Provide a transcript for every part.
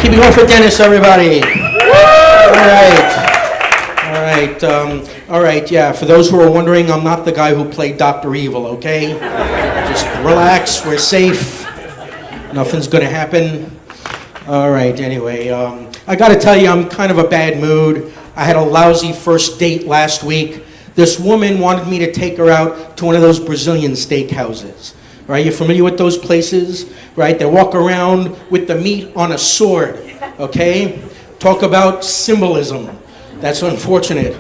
keep it going for Dennis, everybody. All right, yeah, for those who are wondering, I'm not the guy who played Dr. Evil, okay? Just relax, we're safe. Nothing's gonna happen. All right, anyway, I gotta tell you, I'm kind of a bad mood. I had a lousy first date last week. This woman wanted me to take her out to one of those Brazilian steakhouses. Right, you're familiar with those places, right? They walk around with the meat on a sword, okay? Talk about symbolism. That's unfortunate,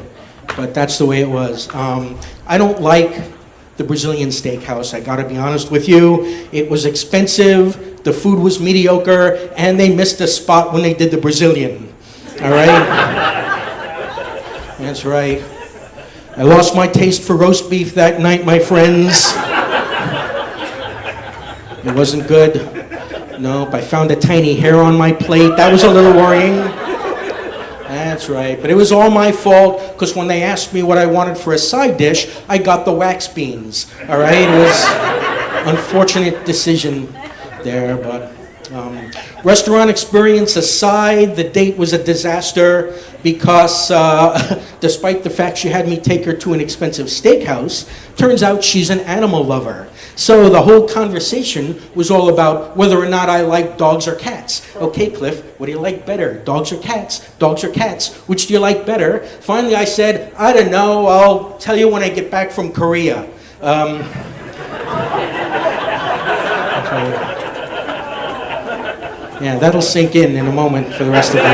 but that's the way it was. I don't like the Brazilian steakhouse, I gotta be honest with you. It was expensive, the food was mediocre, and they missed a spot when they did the Brazilian, all right? That's right. I lost my taste for roast beef that night, my friends. It wasn't good. Nope, I found a tiny hair on my plate. That was a little worrying. That's right, but it was all my fault because when they asked me what I wanted for a side dish, I got the wax beans, all right? It was an unfortunate decision there, but restaurant experience aside, the date was a disaster because despite the fact she had me take her to an expensive steakhouse, turns out she's an animal lover. So the whole conversation was all about whether or not I like dogs or cats. Okay, Cliff, what do you like better? Dogs or cats? Dogs or cats? Which do you like better? Finally, I said, I don't know. I'll tell you when I get back from Korea. Yeah, that'll sink in a moment for the rest of the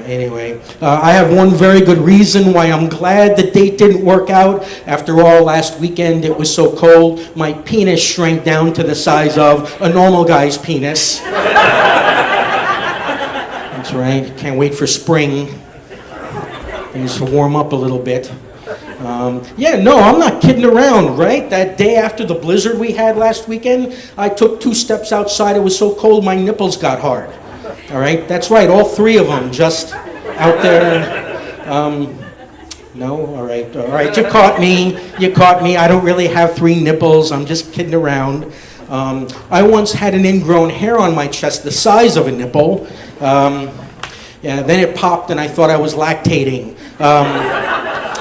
anyway. I have one very good reason why I'm glad the date didn't work out. After all, last weekend it was so cold, my penis shrank down to the size of a normal guy's penis. That's right, can't wait for spring. Things to warm up a little bit. Yeah, no, I'm not kidding around, right? That day after the blizzard we had last weekend, I took 2 steps outside. It was so cold my nipples got hard. All right, that's right, all 3 of them just out there. No, all right, you caught me. I don't really have 3 nipples. I'm just kidding around. I once had an ingrown hair on my chest the size of a nipple. Yeah, then it popped and I thought I was lactating.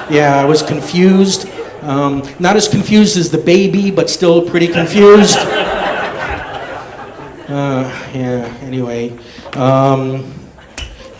Yeah, I was confused. Not as confused as the baby, but still pretty confused. Yeah, anyway.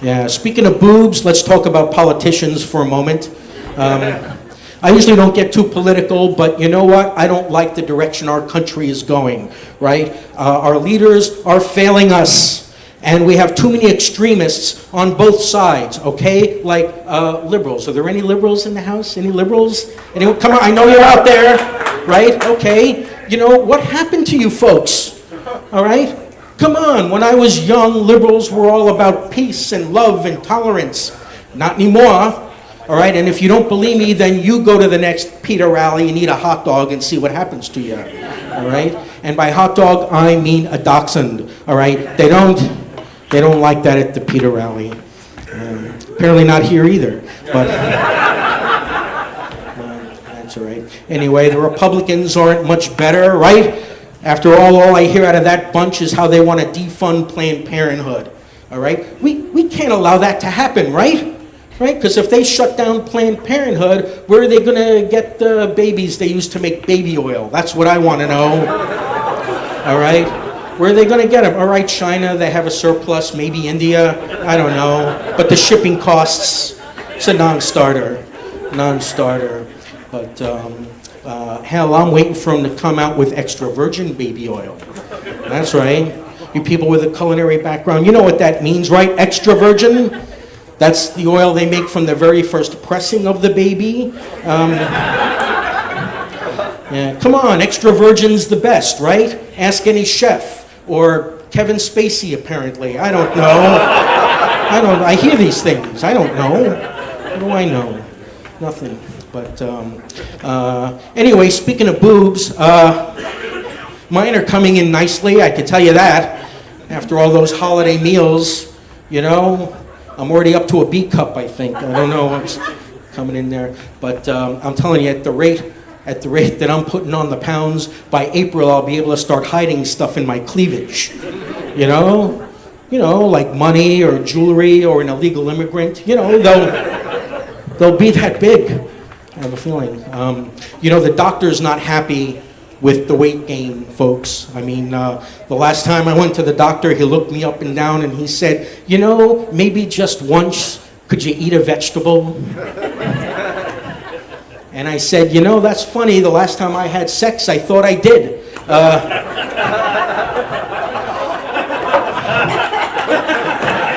Yeah, speaking of boobs, let's talk about politicians for a moment. I usually don't get too political, but you know what? I don't like the direction our country is going, right? Our leaders are failing us. And we have too many extremists on both sides, okay? Like liberals. Are there any liberals in the House? Any liberals? Anyone? Come on, I know you're out there, right? Okay. You know, what happened to you folks? All right? Come on, when I was young, liberals were all about peace and love and tolerance. Not anymore, all right? And if you don't believe me, then you go to the next PETA rally and eat a hot dog and see what happens to you, all right? And by hot dog, I mean a dachshund, all right? They don't like that at the PETA rally. Apparently not here either, but that's all right. Anyway, the Republicans aren't much better, right? After all I hear out of that bunch is how they want to defund Planned Parenthood, all right? We can't allow that to happen, right? Right? Because if they shut down Planned Parenthood, where are they going to get the babies they used to make baby oil? That's what I want to know, all right? Where are they going to get them? All right, China, they have a surplus, maybe India, I don't know. But the shipping costs, it's a non-starter. But hell, I'm waiting for them to come out with extra virgin baby oil. That's right. You people with a culinary background, you know what that means, right? Extra virgin? That's the oil they make from the very first pressing of the baby. Yeah, come on, extra virgin's the best, right? Ask any chef. Or Kevin Spacey, apparently. I don't know. I hear these things. I don't know. What do I know? Nothing. But anyway, speaking of boobs, mine are coming in nicely, I can tell you that. After all those holiday meals, you know, I'm already up to a B cup, I think. I don't know what's coming in there. But I'm telling you, at the rate at the rate that I'm putting on the pounds, by April I'll be able to start hiding stuff in my cleavage. You know? You know, like money or jewelry or an illegal immigrant. You know, they'll be that big. I have a feeling. You know, the doctor's not happy with the weight gain, folks. I mean, the last time I went to the doctor, he looked me up and down and he said, you know, maybe just once, could you eat a vegetable? And I said, you know, that's funny. The last time I had sex, I thought I did.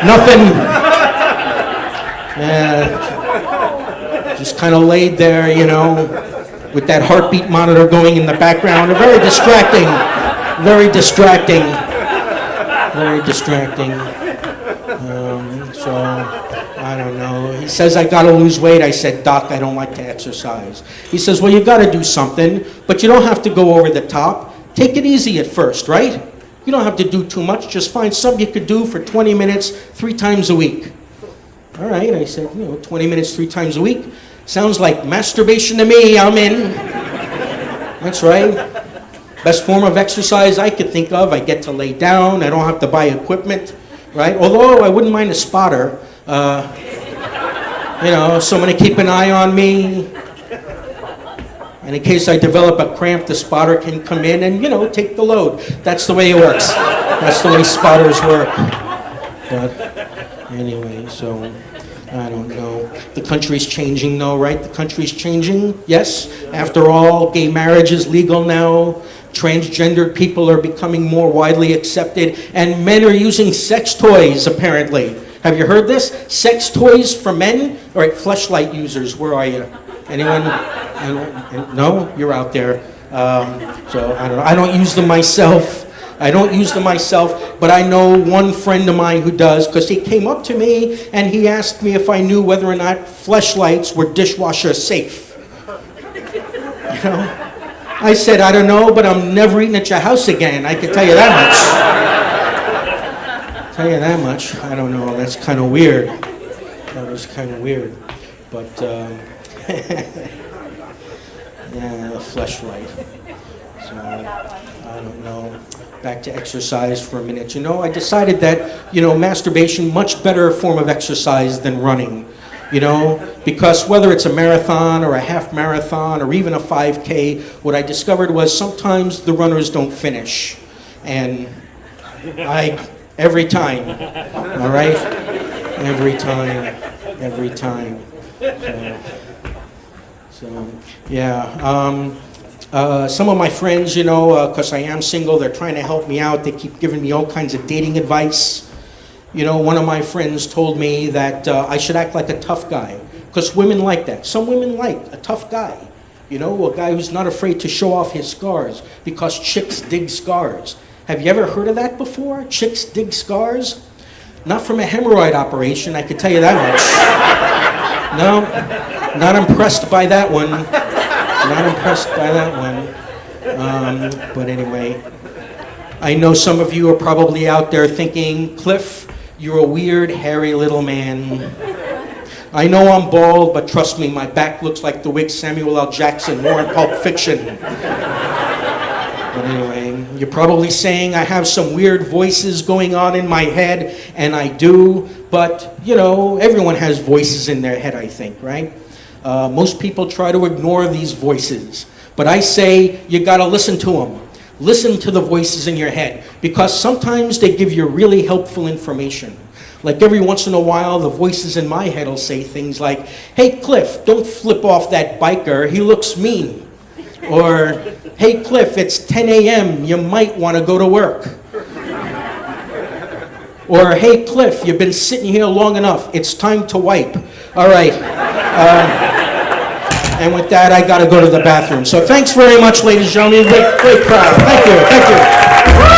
Nothing. Just kind of laid there, you know, with that heartbeat monitor going in the background. Very distracting. Very distracting. Very distracting. So, I don't know. He says, I gotta lose weight. I said, Doc, I don't like to exercise. He says, well, you gotta do something, but you don't have to go over the top. Take it easy at first, right? You don't have to do too much. Just find something you could do for 20 minutes, 3 times a week. All right, I said, you know, 20 minutes, 3 times a week. Sounds like masturbation to me. I'm in. That's right. Best form of exercise I could think of. I get to lay down. I don't have to buy equipment, right? Although I wouldn't mind a spotter. You know, someone to keep an eye on me. And in case I develop a cramp, the spotter can come in and, you know, take the load. That's the way it works. That's the way spotters work. But anyway, so I don't know. The country's changing though, right? The country's changing, yes. After all, gay marriage is legal now. Transgendered people are becoming more widely accepted. And men are using sex toys, apparently. Have you heard this? Sex toys for men? All right, fleshlight users, where are you? Anyone? No? You're out there. So I don't know. I don't use them myself. But I know one friend of mine who does, because he came up to me and he asked me if I knew whether or not fleshlights were dishwasher safe. You know? I said, I don't know, but I'm never eating at your house again. I can tell you that much. I don't know. That's kind of weird. That was kind of weird. But, yeah, a fleshlight. So, I don't know. Back to exercise for a minute. You know, I decided that, you know, masturbation, much better form of exercise than running. You know, because whether it's a marathon or a half marathon or even a 5K, what I discovered was sometimes the runners don't finish. And every time, all right? Every time. So yeah. Some of my friends, you know, because I am single, they're trying to help me out. They keep giving me all kinds of dating advice. You know, one of my friends told me that I should act like a tough guy, because women like that. Some women like a tough guy. You know, a guy who's not afraid to show off his scars, because chicks dig scars. Have you ever heard of that before? Chicks dig scars? Not from a hemorrhoid operation, I can tell you that much. No, not impressed by that one. Not impressed by that one. But anyway, I know some of you are probably out there thinking, Cliff, you're a weird, hairy little man. I know I'm bald, but trust me, my back looks like the wig Samuel L. Jackson wore in Pulp Fiction. But anyway, you're probably saying I have some weird voices going on in my head, and I do, but, you know, everyone has voices in their head, I think, right? Most people try to ignore these voices, but I say you gotta listen to them. Listen to the voices in your head, because sometimes they give you really helpful information. Like every once in a while, the voices in my head will say things like, hey Cliff, don't flip off that biker, he looks mean. Or, hey Cliff, it's 10 a.m., you might want to go to work. Or, hey Cliff, you've been sitting here long enough, it's time to wipe. All right. And with that, I got to go to the bathroom. So thanks very much, ladies and gentlemen. Great crowd. Thank you.